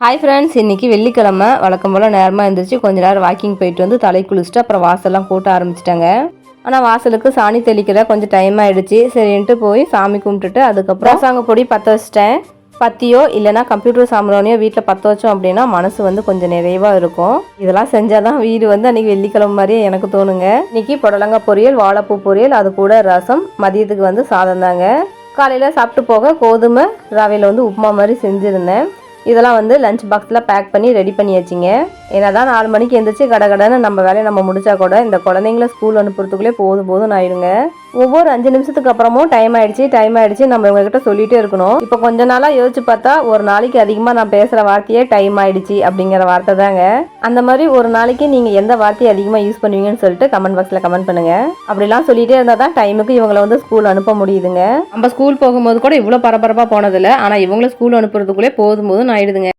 Hi friends, இன்றைக்கி வெள்ளிக்கிழமை. வழக்கம் போல் நேரமாக எழுந்திரிச்சு கொஞ்ச நேரம் வாக்கிங் போயிட்டு வந்து தலை குளிச்சுட்டு அப்புறம் வாசல்லாம் கூட்ட ஆரம்பிச்சிட்டாங்க. ஆனால் வாசலுக்கு சாணி தெளிக்கல, கொஞ்சம் டைம் ஆகிடுச்சு. சரின்ட்டு போய் சாமி கும்பிட்டுட்டு அதுக்கப்புறம் ரசாங்க பொடி பற்ற வச்சிட்டேன். பத்தியோ இல்லைனா கம்ப்யூட்டர் சாம்பிராணியோ வீட்டில் பற்ற வச்சோம் அப்படின்னா மனசு கொஞ்சம் நிறைவாக இருக்கும். இதெல்லாம் செஞ்சால் தான் வீடு அன்றைக்கி வெள்ளிக்கிழமை மாதிரியே எனக்கு தோணுங்க. இன்றைக்கி புடலங்காய் பொரியல், வாழைப்பூ பொரியல், அது கூட ரசம், மதியத்துக்கு சாதம் தாங்க. காலையில் சாப்பிட்டு போக கோதுமை ரவையில் உப்புமா மாதிரி செஞ்சுருந்தேன். இதெல்லாம் லஞ்ச் பாக்ஸில் பேக் பண்ணி ரெடி பண்ணியாச்சுங்க. ஏன்னா தான் 4 மணிக்கு எழுந்திரிச்சு கடகடன்னு நம்ம வேலையை நம்ம முடிச்சா கூட இந்த குழந்தைங்கள ஸ்கூல் அனுப்புறதுக்குள்ளே போதும் ஆயிடுங்க. ஒவ்வொரு 5 நிமிஷத்துக்கு அப்புறமும் டைம் ஆயிடுச்சு நம்ம இவங்ககிட்ட சொல்லிகிட்டே இருக்கணும். இப்போ கொஞ்ச நாளாக யோசிச்சு பார்த்தா ஒரு நாளைக்கு அதிகமாக நான் பேசுகிற வார்த்தையே டைம் ஆயிடுச்சு அப்படிங்கிற வார்த்தை தாங்க. அந்த மாதிரி ஒரு நாளைக்கு நீங்கள் எந்த வார்த்தையை அதிகமாக யூஸ் பண்ணுவீங்கன்னு சொல்லிட்டு கமெண்ட் பாக்ஸில் கமெண்ட் பண்ணுங்கள். அப்படிலாம் சொல்லிகிட்டே இருந்தால் தான் டைமுக்கு இவங்களை ஸ்கூல் அனுப்ப முடியுதுங்க. நம்ம ஸ்கூல் போகும்போது கூட இவ்வளோ பரபரப்பாக போனதில்லை, ஆனால் இவங்கள ஸ்கூல் அனுப்புறதுக்குள்ளே போதும் ஆயிடுதுங்க.